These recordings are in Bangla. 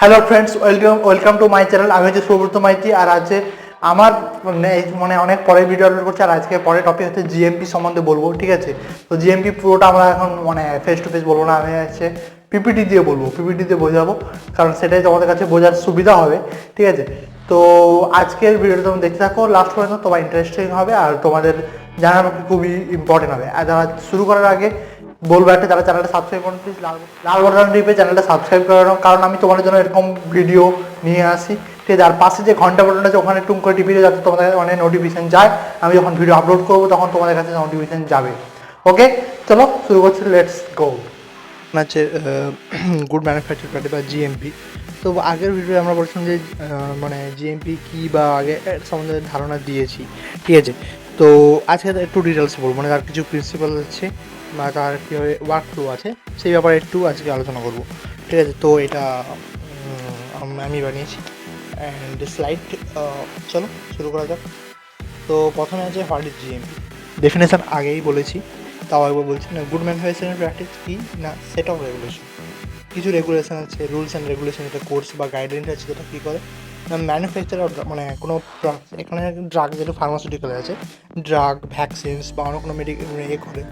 Hello friends, welcome to my channel. আমি হচ্ছে সুব্রত মাইতি। আর আছে আমার মানে অনেক পরে ভিডিও আপলোড করছি। আর আজকে পরে টপিক হচ্ছে জিএমপি সম্বন্ধে বলবো, ঠিক আছে? তো জিএমপি পুরোটা আমরা এখন মানে ফেস টু ফেস বলবো না, আমি হচ্ছে পিপিটি দিয়ে বলবো, পিপিটি দিয়ে বোঝাবো, কারণ সেটাই তোমাদের কাছে বোঝার সুবিধা হবে, ঠিক আছে? তো আজকের ভিডিওটা তুমি দেখতে থাকো লাস্ট পর্যন্ত, তোমার ইন্টারেস্টিং হবে আর তোমাদের জানার খুবই ইম্পর্টেন্ট হবে। আর যারা শুরু করার আগে বলবো একটা, যারা চ্যানেলটা সাবস্ক্রাইব করুন প্লিজ লাল বাটন টিপে চ্যানেলটা সাবস্ক্রাইব করানো, কারণ আমি তোমাদের জন্য এরকম ভিডিও নিয়ে আসি, ঠিক আছে? আর পাশে যে ঘন্টা বাটন আছে ওখানে টুম করে টিপে যাতে তোমাদের অনেক নোটিফিকেশন যায়। আমি যখন ভিডিও আপলোড করবো তখন তোমাদের কাছে নোটিফিকেশন যাবে। ওকে, চলো শুরু করছি, লেটস গো। আছে গুড ম্যানুফ্যাকচারিং প্র্যাকটিস বা জিএমপি। তো আগের ভিডিও আমরা বলছিলাম যে মানে জিএমপি কী বা আগে সম্বন্ধে ধারণা দিয়েছি, ঠিক আছে? তো আজকে একটু ডিটেলস বলবো, মানে তার কিছু প্রিন্সিপাল আছে বা তার কীভাবে ওয়ার্ক ফ্লো আছে সেই ব্যাপারে একটু আজকে আলোচনা করব, ঠিক আছে? তো এটা আমি বানিয়েছি অ্যান্ড স্লাইড। চলো শুরু করা যাক। তো প্রথমে আছে হোয়াট ইজ জিএমপি। ডেফিনেশন আগেই বলেছি, তাও একবার বলছি না। গুড ম্যানুফ্যাকচারিং প্র্যাকটিস কি না, সেট অফ রেগুলেশন। কিছু রেগুলেশন আছে, রুলস অ্যান্ড রেগুলেশন, যেটা কোর্স বা গাইডলাইন আছে, যেটা কী করে না ম্যানুফ্যাকচার মানে কোনো এখানে ড্রাগ, যেটা ফার্মাসিউটিক্যাল আছে, ড্রাগ, ভ্যাকসিনস বা অন্য কোনো মেডিকেল করে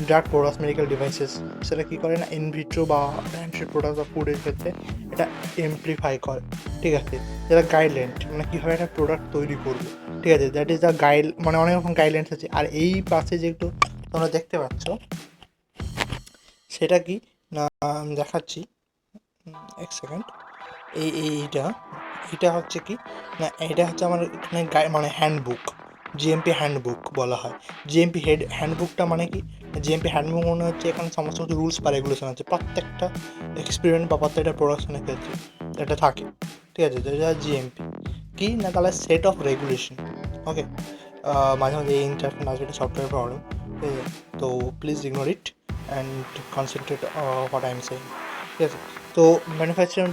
ড্রাগ প্রোডাক্টস, মেডিকেল ডিভাইসেস, সেটা কী করে না ইনভিট্রো বা হ্যান্ডশেড প্রোডাক্ট বা ফুডের ক্ষেত্রে এটা এমপ্লিফাই করে, ঠিক আছে? যেটা গাইডলাইন, মানে কীভাবে একটা প্রোডাক্ট তৈরি করবে, ঠিক আছে? দ্যাট ইজ দ্য গাইড, মানে অনেক রকম গাইডলাইন্স আছে। আর এই পাশে যেগুলো তোমরা দেখতে পাচ্ছ সেটা কি না, আমি দেখাচ্ছি এক সেকেন্ড। এইটা হচ্ছে কি না, এটা হচ্ছে আমার এখানে মানে হ্যান্ডবুক, জিএমপি হ্যান্ডবুক বলা হয়। জিএমপি হ্যান্ডবুকটা মানে কি, জিএমপি হ্যান্ডবুক মনে হচ্ছে এখানে সমস্ত কিছু রুলস বা রেগুলেশন আছে প্রত্যেকটা এক্সপেরিমেন্ট বা প্রত্যেকটা প্রোডাকশনের ক্ষেত্রে এটা থাকে, ঠিক আছে? যেটা জিএমপি কি না, তাহলে সেট অফ রেগুলেশন। ওকে, মাঝে মাঝে এই ইন্টারফেস আসবে, এটা সফটওয়্যার প্রবলেম, ঠিক আছে? তো please ignore it and concentrate what I am saying, ঠিক আছে? তো manufacturing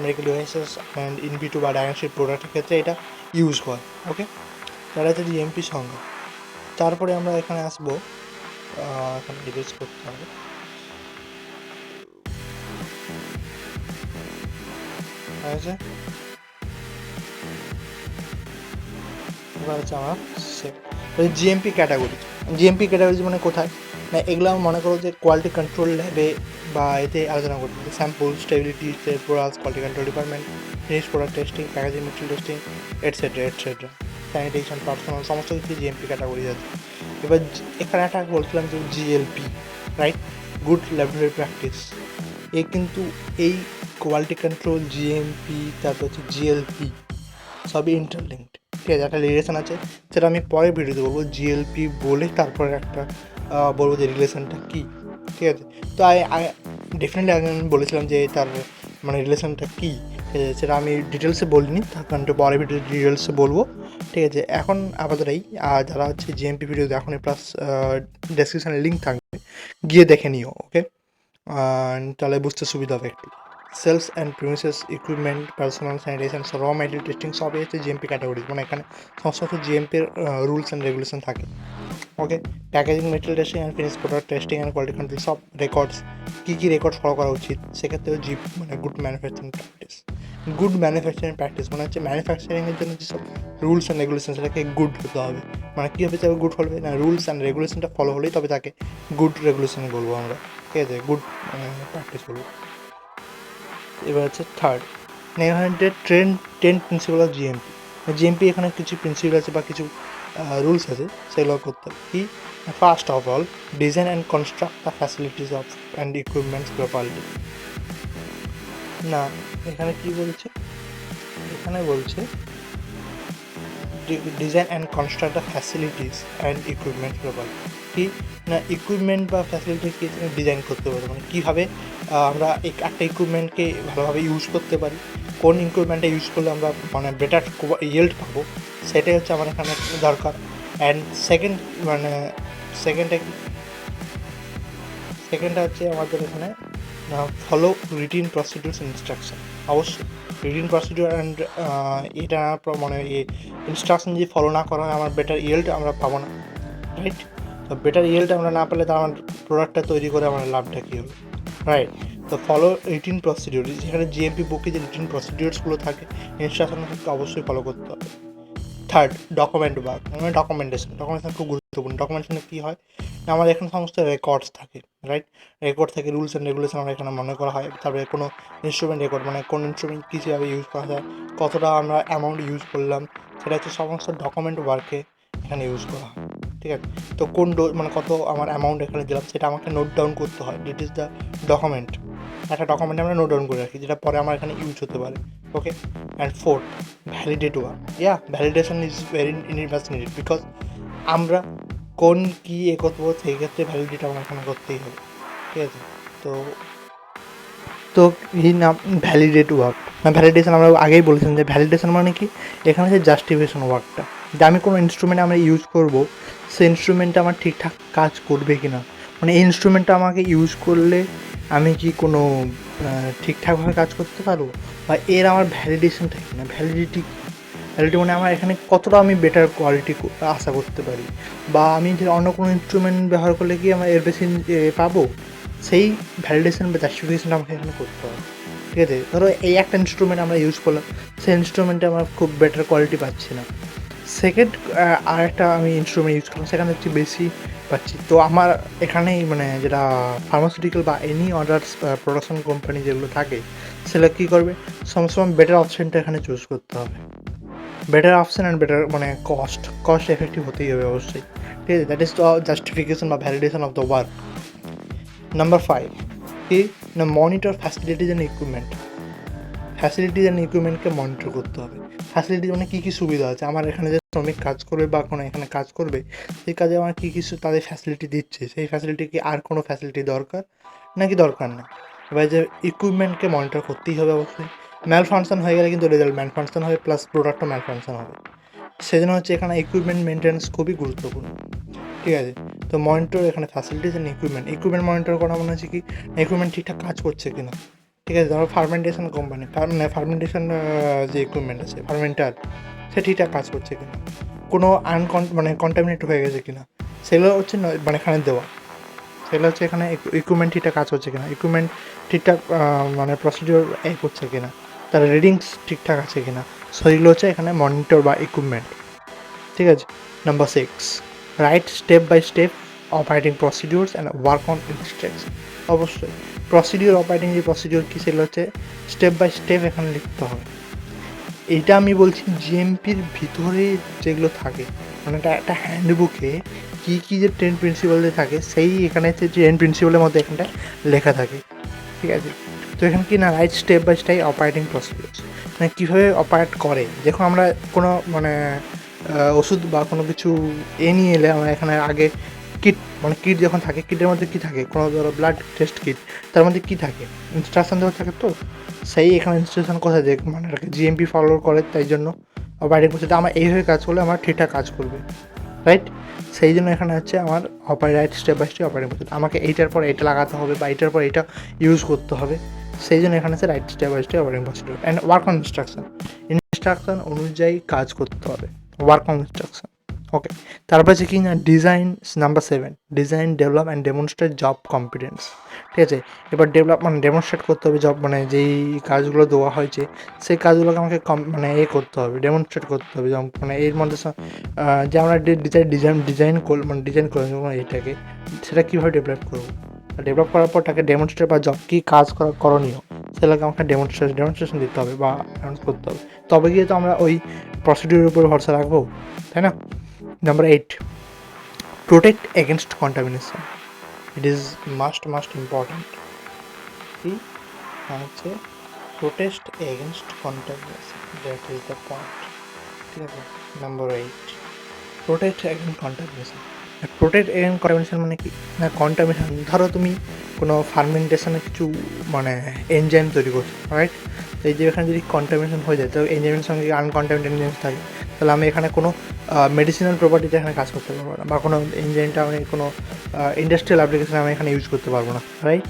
medical devices and in vitro বা ডায়াগনস্টিক প্রোডাক্টের ক্ষেত্রে এটা ইউজ হয়। ওকে, তারা হচ্ছে জিএমপি সংজ্ঞা। তারপরে আমরা এখানে আসবো, এখানে ডিটেলস করতে হবে। আছে এবার হচ্ছে আমার জিএমপি ক্যাটাগরি। জিএমপি ক্যাটাগরি মানে কোথায় না, এগুলো আমি মনে করো যে কোয়ালিটি কন্ট্রোল ল্যাবে বা এতে আলোচনা করতে হবে। Sample, stability, products, quality control department, finish product testing, packaging material testing, etcetera, sanitation, personal, সমস্ত কিছু জিএমপি ক্যাটাগরি আছে। এবার এখানে একটা বলছিলাম যে GLP, right, good laboratory practice. কিন্তু এই কোয়ালিটি কন্ট্রোল, জিএমপি, তারপর হচ্ছে জিএলপি সবই ইন্টারলিঙ্কড, ঠিক আছে? একটা রিলেশন আছে, সেটা আমি পরে ভিডিওতে বলবো। জিএলপি বলে তারপরে একটা বলবো যে রিলেশনটা কী, ঠিক আছে? তো ডেফিনেটলি আগে আমি বলেছিলাম যে তার মানে রিলেশনটা কী, সেটা আমি ডিটেলসে বলিনি, তার কারণ পরে ভিডিও ডিটেলসে বলবো, ঠিক আছে? এখন আপাতত যারা হচ্ছে জিএমপি ভিডিও দেখুন, প্লাস ডেসক্রিপশানে লিঙ্ক থাকবে, গিয়ে দেখে নিও। ওকে, তাহলে বুঝতে সুবিধা হবে একটু। Sales and premises, equipment, personal sanitation, raw material testing, সবই হচ্ছে জিএমপি ক্যাটাগরিজ, মানে এখানে সমস্ত জিএমপির রুলস অ্যান্ড রেগুলেশন থাকে। Okay, packaging, material testing and finish product testing and quality control, সব রেকর্ডস, কী রেকর্ড ফলো করা উচিত, সেক্ষেত্রেও মানে good manufacturing practice. Good manufacturing practice মানে হচ্ছে ম্যানুফ্যাকচারিংয়ের জন্য যেসব রুলস অ্যান্ড রেগুলেশন, সেটাকে গুড হতে হবে। মানে কীভাবে তাকে গুড হবে না, রুলস অ্যান্ড রেগুলেশনটা ফলো হলেই তবে তাকে গুড রেগুলেশন বলবো আমরা, ঠিক আছে? গুড প্র্যাকটিস বলবো। এবার হচ্ছে থার্ড, এখানে 10 প্রিন্সিপাল অফ জিএমপি। জিএমপি এখানে কিছু প্রিন্সিপাল আছে বা কিছু রুলস আছে, সেগুলো করতে হবে। কি, first of all, design and construct the facilities of and equipments properly. না, এখানে কি বলছে, এখানে বলছে design and construct the facilities and equipments properly. কি না, ইকুইপমেন্ট বা ফ্যাসিলিটিকে ডিজাইন করতে পারে, মানে কীভাবে আমরা একটা ইকুইপমেন্টকে ভালোভাবে ইউজ করতে পারি, কোন ইকুইপমেন্টটা ইউজ করলে আমরা মানে বেটার ইয়েল্ড পাবো, সেটাই হচ্ছে আমার এখানে দরকার। অ্যান্ড সেকেন্ডটা হচ্ছে আমাদের এখানে ফলো রিটিন প্রসিডিউরস ইনস্ট্রাকশন। অবশ্যই রিটিন প্রসিডিউর অ্যান্ড এটা মানে ইনস্ট্রাকশন যদি ফলো না করা হয়, আমার বেটার ইয়েল্ড আমরা পাবো না, রাইট? তো বেটার ইয়েল্ড আমরা না পেলে তো আমার প্রোডাক্টটা তৈরি করে আমার লাভটা কী হবে, রাইট? তো ফলো রিটিন প্রসিডিউর, যেখানে জিএমপি বুকে যে রিটিন প্রসিডিউরসগুলো থাকে, ইনস্ট্রাকশনকে অবশ্যই ফলো করতে হবে। থার্ড, ডকুমেন্ট ওয়ার্ক, মানে ডকুমেন্টেশন খুব গুরুত্বপূর্ণ। ডকুমেন্টেশনে কী হয় না, আমাদের এখানে সমস্ত রেকর্ডস থাকে, রাইট? রেকর্ড থাকে, রুলস অ্যান্ড রেগুলেশন আমরা এখানে মনে করা হয়। তারপরে কোনো ইনস্ট্রুমেন্ট রেকর্ড, মানে কোন ইনস্ট্রুমেন্ট কীভাবে ইউজ করা যায়, কতটা আমরা অ্যামাউন্ট ইউজ করলাম, সেটা হচ্ছে সমস্ত ডকুমেন্ট ওয়ার্কে এখানে ইউজ করা হয়, ঠিক আছে? তো কোন মানে কত আমার অ্যামাউন্ট এখানে দিলাম সেটা আমাকে নোট ডাউন করতে হয়। This is the document. একটা ডকুমেন্ট আমরা নোট ডাউন করে রাখি, যেটা পরে আমার এখানে ইউজ হতে পারে। Okay, and fourth, validate work. Validation is very much needed, because আমরা কোন কী এ করবো সেই ক্ষেত্রে ভ্যালিডেট আমার এখানে করতেই হবে, ঠিক আছে? তো তো এই নাম ভ্যালিডেট ওয়ার্ক, ভ্যালিডেশন আমরা আগেই বলেছিলাম যে ভ্যালিডেশন মানে কি, এখানে হচ্ছে জাস্টিফিকেশন ওয়ার্কটা, যে আমি কোনো ইনস্ট্রুমেন্ট আমরা ইউজ করবো, সেই ইনস্ট্রুমেন্টটা আমার ঠিকঠাক কাজ করবে কি না, মানে এই ইনস্ট্রুমেন্টটা আমাকে ইউজ করলে আমি কি কোনো ঠিকঠাকভাবে কাজ করতে পারবো, বা এর আমার ভ্যালিডেশনটা কি না, ভ্যালিডিটি মানে আমার এখানে কতটা আমি বেটার কোয়ালিটি আশা করতে পারি, বা আমি যে অন্য কোনো ইনস্ট্রুমেন্ট ব্যবহার করলে কি আমার এর বেশি পাবো, সেই ভ্যালিডেশন বা জাস্টিফিকেশনটা আমাকে এখানে করতে হবে, ঠিক আছে? ধরো এই একটা ইনস্ট্রুমেন্ট আমরা ইউজ করলাম, সেই ইনস্ট্রুমেন্টে আমরা খুব বেটার কোয়ালিটি পাচ্ছি না, সেকেন্ড আর একটা আমি ইনস্ট্রুমেন্ট ইউজ করলাম, সেখানে একটু বেশি পাচ্ছি। তো আমার এখানেই মানে যেটা ফার্মাসিউটিক্যাল বা এনি আদার্স প্রোডাকশন কোম্পানি যেগুলো থাকে, সেটা কী করবে, সবসময় বেটার অপশানটা এখানে চুজ করতে হবে। বেটার অপশান অ্যান্ড বেটার মানে কস্ট এফেক্টিভ হতেই হবে অবশ্যই, ঠিক আছে? দ্যাট ইজ দ্য জাস্টিফিকেশন বা validation of the work. Number 5 কি না, monitor facilities and equipment. Facilities and ইকুইপমেন্টকে মনিটর করতে হবে। ফ্যাসিলিটিজ মানে কী কী সুবিধা আছে, আমার এখানে যে শ্রমিক কাজ করবে বা কোনো এখানে কাজ করবে, সেই কাজে আমার কী কিছু তাদের ফ্যাসিলিটি দিচ্ছে, সেই ফ্যাসিলিটি কি আর কোনো ফ্যাসিলিটি দরকার নাকি দরকার না। এবার যে ইকুইপমেন্টকে মনিটর করতেই হবে অবশ্যই। ম্যাল ফাংশন হয়ে গেলে কিন্তু রেজাল্ট ম্যাল ফাংশন হবে, প্লাস প্রোডাক্টও ম্যাল ফাংশন হবে। সেজন্য হচ্ছে এখানে ইকুইপমেন্ট মেনটেন্স খুবই গুরুত্বপূর্ণ, ঠিক আছে? তো মনিটর এখানে ফ্যাসিলিটিস অ্যান্ড ইকুইপমেন্ট মনিটর করা মনে হচ্ছে কি, ইকুইপমেন্ট ঠিকঠাক কাজ করছে কিনা, ঠিক আছে? ধরো ফার্মেন্টেশন কোম্পানি, ফার্মেন্টেশন যে ইকুইপমেন্ট আছে ফার্মেন্টার, সে ঠিকঠাক কাজ করছে কিনা, কোনো মানে কন্টামিনেট হয়ে গেছে কিনা, সেগুলো হচ্ছে মানে এখানে দেওয়া, সেগুলো হচ্ছে এখানে ইকুইপমেন্ট ঠিকঠাক কাজ হচ্ছে কিনা, ইকুইপমেন্ট ঠিকঠাক মানে প্রসিডিওর করছে কিনা, তার রিডিংস ঠিকঠাক আছে কিনা, সেগুলো হচ্ছে এখানে মনিটর বা ইকুইপমেন্ট, ঠিক আছে? Number 6, write step by step operating procedures and work on instruction. অবশ্যই প্রসিডিউর, অপারেটিং যে প্রসিডিউর কী, সেগুলো হচ্ছে স্টেপ বাই স্টেপ এখানে লিখতে হবে। এইটা আমি বলছি জিএমপির ভিতরে যেগুলো থাকে, মানে একটা হ্যান্ডবুকে কী কী যে 10 প্রিন্সিপালে থাকে, সেই এখানে হচ্ছে 10 প্রিন্সিপালের মধ্যে এখানটা লেখা থাকে, ঠিক আছে? তো এখানে কি না, write step by step operating procedures, মানে কীভাবে অপারেট করে, যখন আমরা কোনো মানে ওষুধ বা কোনো কিছু নিয়ে এলে আমরা এখানে আগে কিট, মানে কিট যখন থাকে, কিটের মধ্যে কী থাকে, কোনো ধরো ব্লাড টেস্ট কিট, তার মধ্যে কী থাকে, ইনস্ট্রাকশন দেওয়া থাকে। তো সেই এখানে ইনস্ট্রাকশন কোথায় দেখ মানে জিএমপি ফলো করে, তাই জন্য অপারেটিং প্রসিডিউর আমার এইভাবে কাজ করলে আমার ঠিকঠাক কাজ করবে, রাইট? সেই জন্য এখানে হচ্ছে আমার write step by step operating procedure, আমাকে এইটার পর এটা লাগাতে হবে বা এইটার পর এটা ইউজ করতে হবে, সেই জন্য এখানে হচ্ছে write step by step operating procedure and work on instruction অনুযায়ী কাজ করতে হবে, ওয়ার্ক অন ইনস্ট্রাকশন। ওকে, তারপর হচ্ছে কি না, design. Number 7, design, develop and demonstrate job competence, ঠিক আছে? এবার ডেভেলপ মানে ডেমনস্ট্রেট করতে হবে জব, মানে যেই কাজগুলো দেওয়া হয়েছে সেই কাজগুলোকে আমাকে মানে করতে হবে, ডেমনস্ট্রেট করতে হবে, যেমন মানে এর মধ্যে যে আমরা ডিজাইন মানে ডিজাইন করে এইটাকে, সেটা কীভাবে ডেভেলপ করবো, ডেভেলপ করার পর তাকে ডেমনস্ট্রেট বা জব কী কাজ করা করণীয়, সেগুলোকে আমাকে ডেমনস্ট্রেশন দিতে হবে বা অ্যানাউন্স করতে হবে, তবে গিয়ে তো আমরা ওই প্রসিডিউরের উপর ভরসা রাখবো, তাই না? Number 8, protect against contamination. It is must important. কি হচ্ছে protest against contamination, that is the point, ঠিক আছে? Number 8, protect against contamination. Protect against contamination মানে কি না, কন্টামিনেশন, ধরো তুমি কোনো ফার্মেন্টেশনে কিছু মানে এনজাইম তৈরি করছো, রাইট? তো এই যে এখানে যদি কন্টামিনেশন হয়ে যায়, তো এনজাইমের সঙ্গে আনকন্টামিনেটেড এনজাইম থাকে, তাহলে আমি এখানে কোনো মেডিসিনাল প্রপার্টিতে এখানে কাজ করতে পারবো না, বা কোনো এনজাইমটা আমি কোনো ইন্ডাস্ট্রিয়াল অ্যাপ্লিকেশনে আমি এখানে ইউজ করতে পারবো না, রাইট?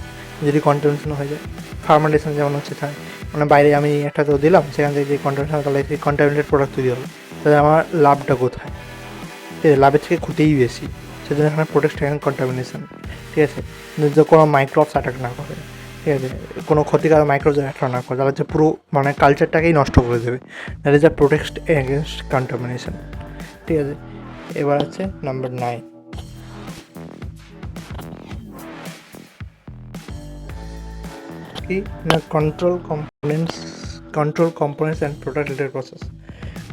যদি কন্টামিনেশন হয়ে যায়, ফার্মেন্টেশন যেমন হচ্ছে তাই, মানে বাইরে আমি একটা তো দিলাম, সেখান থেকে যে কন্টামিনেশন, তাহলে সেই কন্টামিনেটেড প্রোডাক্ট তৈরি হবে, তাহলে আমার লাভটা কোথায়? ঠিক আছে, লাভের থেকে ক্ষতিই বেশি, সেজন্য এখানে প্রোটেক্ট এগেইনস্ট কন্টামিনেশন, ঠিক আছে? যদি কোনো মাইক্রোবস অ্যাটাক না করে, ঠিক আছে, কোনো ক্ষতিকারক মাইক্রোজেন অ্যাড না করে, তাহলে হচ্ছে পুরো মানে কালচারটাকেই নষ্ট করে দেবে। That is a protect against contamination. ঠিক আছে, এবার আছে নাম্বার 9, কি না control components and product related process.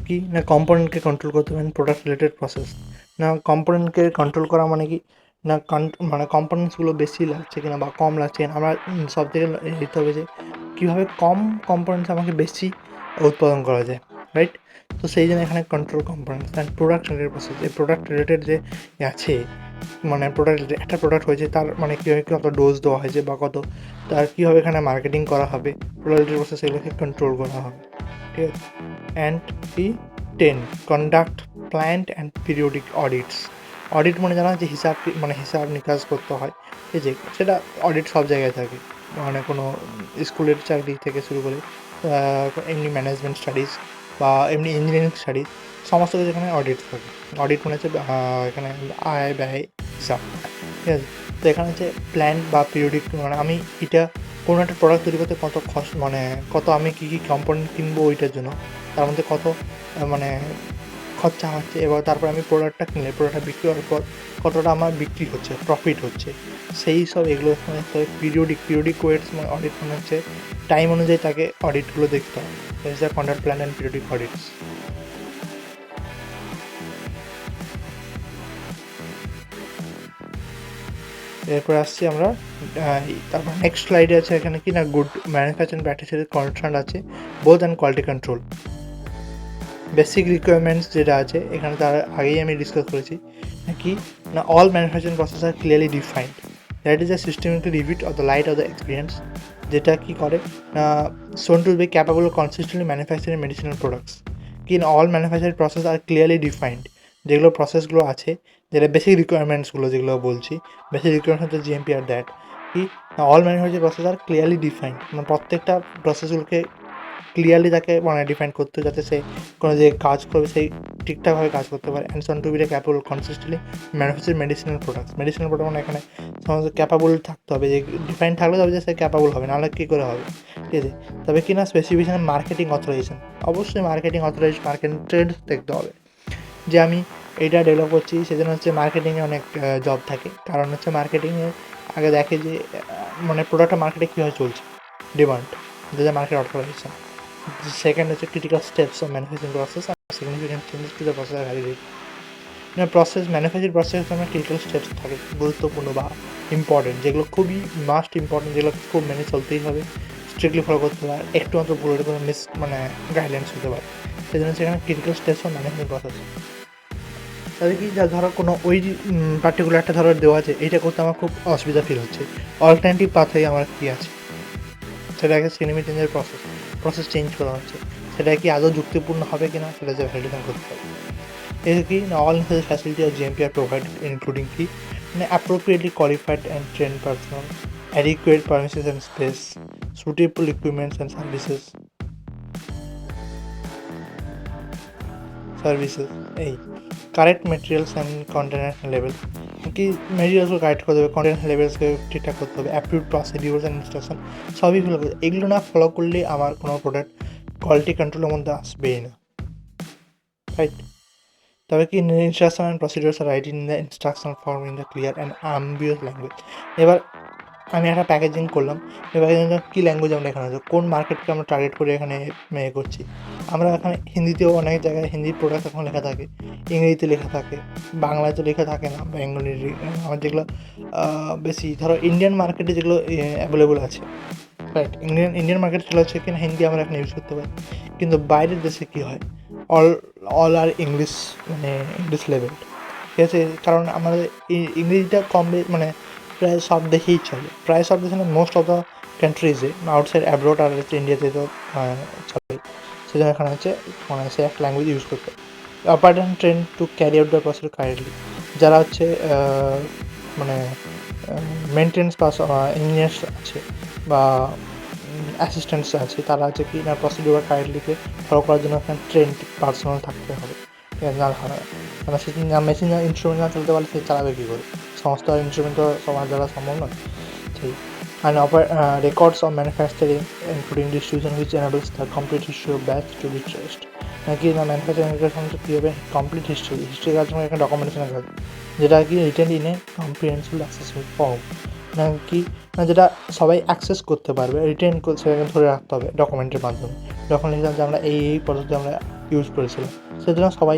কি না কম্পোনেন্টকে কন্ট্রোল করতে হবে প্রোডাক্ট রিলেটেড প্রসেস। না কম্পোনেন্টকে কন্ট্রোল করা মানে কি না মানে কম্পোনেন্টসগুলো বেশি লাগছে কিনা বা কম লাগছে কিনা, আমরা সব থেকে দেখতে হবে যে কীভাবে কম কম্পোনেন্টস আমাকে বেশি উৎপাদন করা যায়, রাইট। তো সেই জন্য এখানে control components and product related process. এই প্রোডাক্ট রিলেটেড যে আছে মানে একটা প্রোডাক্ট হয়েছে তার মানে কীভাবে কত ডোজ দেওয়া হয়েছে বা কত তার কীভাবে এখানে মার্কেটিং করা হবে, প্রোডাক্ট প্রসেস এগুলোকে কন্ট্রোল করা হবে। ঠিক আছে, অ্যান্ড কি 10 conduct plant and periodic audits. Audit মানে জানা যে হিসাব নিকাশ করতে হয়, ঠিক আছে, সেটা অডিট সব জায়গায় থাকে, মানে কোনো স্কুলের চাকরি থেকে শুরু করে এমনি ম্যানেজমেন্ট স্টাডিজ বা এমনি ইঞ্জিনিয়ারিং স্টাডিজ সমস্ত কিছু এখানে অডিট থাকে। অডিট মানে হচ্ছে এখানে আয় ব্যয় হিসাব, ঠিক আছে। তো এখানে হচ্ছে প্ল্যান্ট বা পিরিয়ডিক মানে আমি এটা কোনো একটা প্রোডাক্ট তৈরি করতে কত আমি কী কী কম্পোনেন্ট কিনবো ওইটার জন্য, তার মধ্যে কত মানে খরচা হচ্ছে, এবার তারপর আমি প্রোডাক্টটা কিনলে প্রোডাক্টটা বিক্রি হওয়ার পর কতটা আমার বিক্রি হচ্ছে, প্রফিট হচ্ছে, সেই সব এগুলো এখানে দেখতে হবে। পিরিয়ডিক ওয়েটস মানে অডিট মানে হচ্ছে টাইম অনুযায়ী তাকে অডিটগুলো দেখতে হবে। Conduct plan and periodic audits. এরপর আসছি আমরা তারপর নেক্সট স্লাইডে আছে এখানে কি না গুড ম্যানুফ্যাকচারিং প্র্যাকটিসের কনসার্ন আছে both and quality control. Basic requirements যেটা আছে এখানে তার আগেই আমি ডিসকাস করেছি কি না all manufacturing process are clearly defined, that is a systematic review of the light of the experience, যেটা কি করে না shown to be capable of consistently manufacturing medicinal products. কি না all manufacturing process are clearly defined, যেগুলো প্রসেসগুলো আছে যেটা বেসিক রিকোয়ারমেন্টসগুলো যেগুলো বলছি, বেসিক রিকোয়ারমেন্টস হচ্ছে জিএমপি আর দ্যাট। কি না all manufacturing process are clearly defined, মানে প্রত্যেকটা প্রসেসগুলোকে ক্লিয়ারলি তাকে মানে ডিফাইন করতে হবে যাতে সে কোনো যে কাজ করবে সেই ঠিকঠাকভাবে কাজ করতে পারে। And shown to be capable consistently manufacture medicinal products মানে এখানে সমস্ত ক্যাপাবল থাকতে হবে, যে ডিফাইন থাকলে তবে যে সে ক্যাপাবল হবে, নাহলে কী করে হবে, ঠিক আছে। তবে কি না স্পেসিফিকেশন মার্কেটিং অথরাইজেশন, অবশ্যই মার্কেটিং ট্রেড দেখতে হবে যে আমি এইটা ডেভেলপ করছি, সেজন্য হচ্ছে মার্কেটিংয়ে অনেক জব থাকে, কারণ হচ্ছে মার্কেটিংয়ে আগে দেখে যে মানে প্রোডাক্টটা মার্কেটে কীভাবে চলছে, ডিমান্ড, যে মার্কেট অথরাইজেশন। সেকেন্ড হচ্ছে critical steps of manufacturing process আর significant changes to the process are validity. Manufacturing process মানে ক্রিটিক্যাল স্টেপস থাকে গুরুত্বপূর্ণ বা ইম্পর্টেন্ট, যেগুলো খুবই মাস্ট ইম্পর্টেন্ট, যেগুলো খুব মেনে চলতেই হবে, স্ট্রিক্টলি ফলো করতে হবে, আর একটু মাত্র ভুল হলে কোনো মানে গাইডলাইন্স হতে পারে, সেই জন্য সেখানে critical steps of manufacturing process. তাহলে কি যা ধরো কোনো ওই পার্টিকুলার একটা ধরো দেওয়া আছে, এইটা করতে আমার খুব অসুবিধা ফিল হচ্ছে, অল্টারনেটিভ পাথে আমার কী আছে, সেটাকে সিগনিফিকেন্ট প্রসেস চেঞ্জ করা হচ্ছে, সেটা কি আদৌ যুক্তিপূর্ণ হবে কি না সেটা যে ভ্যালিডেশন করতে হবে। এর কি না অল নেসেসারি ফ্যাসিলিটি আর জিএমপি আর প্রোভাইড ইনক্লুডিং কি মানে appropriately qualified and train personal, adequate premises and space, suitable equipments and services এই correct materials and container level, কি মেটেরিয়ালসগুলো কারেক্ট করতে হবে, কন্টেনার লেভেলসকে ঠিকঠাক করতে হবে, অ্যাপ্রুভ প্রসিডিউরস অ্যান্ড ইনস্ট্রাকশন সবই ফলো করতে, এগুলো না ফলো করলে আমার কোনো প্রোডাক্ট কোয়ালিটি কন্ট্রোলের মধ্যে আসবেই না, রাইট। তবে কি instruction and procedures are write in the instruction form in the clear and ambiguous language. এবার আমি একটা প্যাকেজিং করলাম, এই প্যাকেজিংটা কী ল্যাঙ্গুয়েজ আমরা এখানে আছে, কোন মার্কেটকে আমরা টার্গেট করে এখানে করছি, আমরা এখানে হিন্দিতেও অনেক জায়গায় হিন্দি প্রোডাক্ট এখন লেখা থাকে, ইংরেজিতে লেখা থাকে, বাংলায় তো লেখা থাকে না, বেঙ্গলি আমার যেগুলো বেশি ধরো ইন্ডিয়ান মার্কেটে যেগুলো অ্যাভেলেবল আছে, রাইট, ইন্ডিয়ান মার্কেট সেগুলো হচ্ছে কিনা হিন্দি আমরা এখানে ইউজ করতে পারি, কিন্তু বাইরের দেশে কী হয় অল আর ইংলিশ মানে ইংলিশ লেভেল, ঠিক আছে, কারণ আমাদের ইংরেজিটা কম মানে প্রায় সব দেশেই চলে, প্রায় সব দেশে না মোস্ট অফ দ্য কান্ট্রিজে আউটসাইড অ্যাব্রোড আর হচ্ছে ইন্ডিয়াতে তো চলে, সেজন্য এখানে হচ্ছে মানে সে একটা ল্যাঙ্গুয়েজ ইউজ করতে operate and train to carry out the process correctly, যারা হচ্ছে মানে মেনটেন্স বা ইঞ্জিনিয়ার্স আছে বা অ্যাসিস্ট্যান্টস আছে, তারা হচ্ছে কি না প্রসিডিউর কারেক্টলিকে ফলো করার জন্য এখানে ট্রেন পার্সোনাল থাকতে হবে, ঠিক আছে, না সে মেশিন ইনস্ট্রুমেন্ট না চলতে পারলে সে চালাবে কী করে, সমস্ত ইনস্ট্রুমেন্ট তো সবার দ্বারা সম্ভব নয়, সেই and records of manufacturing, including distribution, which enables the complete history of batch to be traced. নাকি না ম্যানুফ্যাকচারিং সম্বন্ধে কী হবে কমপ্লিট হিস্ট্রি কাজ মানে এখানে ডকুমেন্টেশনের কাজ, যেটা কি written in a comprehensive accessible form, নাকি না যেটা সবাই অ্যাক্সেস করতে পারবে, রিটেন সেটাকে ধরে রাখতে হবে ডকুমেন্টের মাধ্যমে। ডকুমেন্ট হিসাবে যে আমরা এই পদ্ধতি আমরা ইউজ করেছিলাম সেজন্য সবাই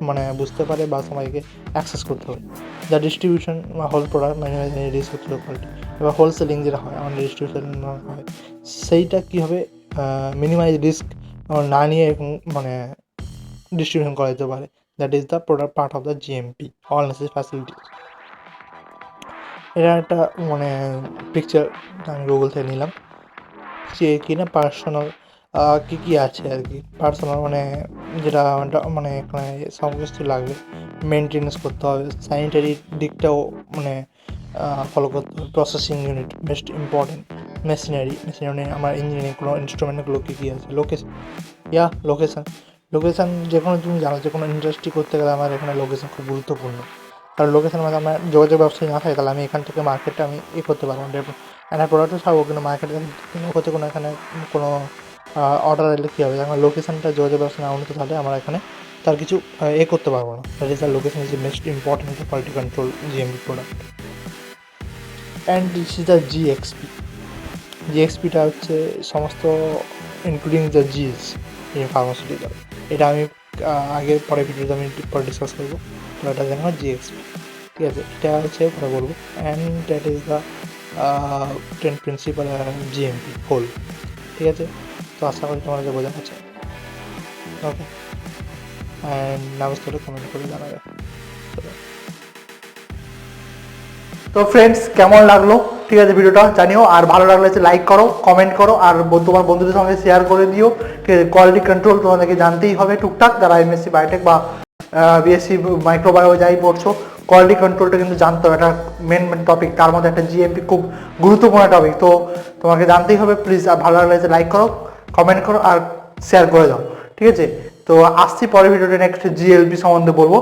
মানে বুঝতে পারে বা সবাইকে অ্যাক্সেস করতে হবে। যা ডিস্ট্রিবিউশন বা হোল প্রোডাক্ট মানে রিস্ক হচ্ছে কোয়ালিটি, এবার হোলসেলিং যেটা হয় আমাদের ডিস্ট্রিবিউশন হয় সেইটা কী হবে মিনিমাইজ রিস্ক না নিয়ে মানে ডিস্ট্রিবিউশন করা যেতে পারে। That is the product part of the GMP, all necessary facilities. এটা একটা মানে পিকচার আমি গুগল থেকে নিলাম, যে কি না পার্সোনাল কী কী আছে আর কি, পার্সোনাল মানে যেটা মানে এখানে সব কিছু লাগবে, মেনটেনেন্স করতে হবে, স্যানিটারি দিকটাও মানে ফলো করতে হবে, processing unit best important, machinery আমার ইঞ্জিনিয়ারিংগুলো ইনস্ট্রুমেন্টগুলো কী কী আছে, লোকেশান যে কোনো তুমি জানো যে কোনো ইন্ডাস্ট্রি করতে গেলে আমার এখানে লোকেশান খুব গুরুত্বপূর্ণ। কারণ লোকেশান মানে আমার যোগাযোগ ব্যবসায়ী না থাকে তাহলে আমি এখান থেকে মার্কেটটা আমি করতে পারবো না, একটা প্রোডাক্টও ছাড়বো কিন্তু মার্কেটে হতে কোনো এখানে কোনো অর্ডার এলে কী হবে, আমার লোকেশানটা যোগাযোগ ব্যবস্থা না উন্নত তাহলে আমরা এখানে তার কিছু করতে পারবো না। That is the location is most important quality control GMP product. And this is the জিএক্সপিটা হচ্ছে সমস্ত including the GS in pharmaceutical. এটা আমি আগের পরের ভিডিওতে আমি পরে ডিসকাস করবো, তো এটা জানো জিএক্সপি, ঠিক আছে, এটা হচ্ছে পরে বলবো। And that is the 10 principle GMP whole, ঠিক আছে। তো আশা করি তোমাদের বোঝা আছে। ওকে, অ্যান্ড না বুঝতে হলে কমেন্ট করে জানাবে। তো ফ্রেন্ডস কেমন লাগলো ঠিক আছে ভিডিওটা জানিও, আর ভালো লাগলে লাইক করো, কমেন্ট করো, আর তোমার বন্ধুদের সঙ্গে শেয়ার করে দিও। ঠিক আছে, কোয়ালিটি কন্ট্রোল তোমাদেরকে জানতেই হবে টুকটাক, যারা এমএসসি বায়োটেক বা বিএসসি মাইক্রোবায়ো যাই পড়ছো, কোয়ালিটি কন্ট্রোলটা কিন্তু জানতে হবে, এটা মেন টপিক, তার মধ্যে একটা জিএমপি খুব গুরুত্বপূর্ণ টপিক, তো তোমাকে জানতেই হবে। প্লিজ ভালো লাগলে লাইক করো, কমেন্ট করো আর শেয়ার করে দাও, ঠিক আছে। তো আসছি পরের ভিডিওতে নেক্সট জিএলপি সম্বন্ধে বলবো।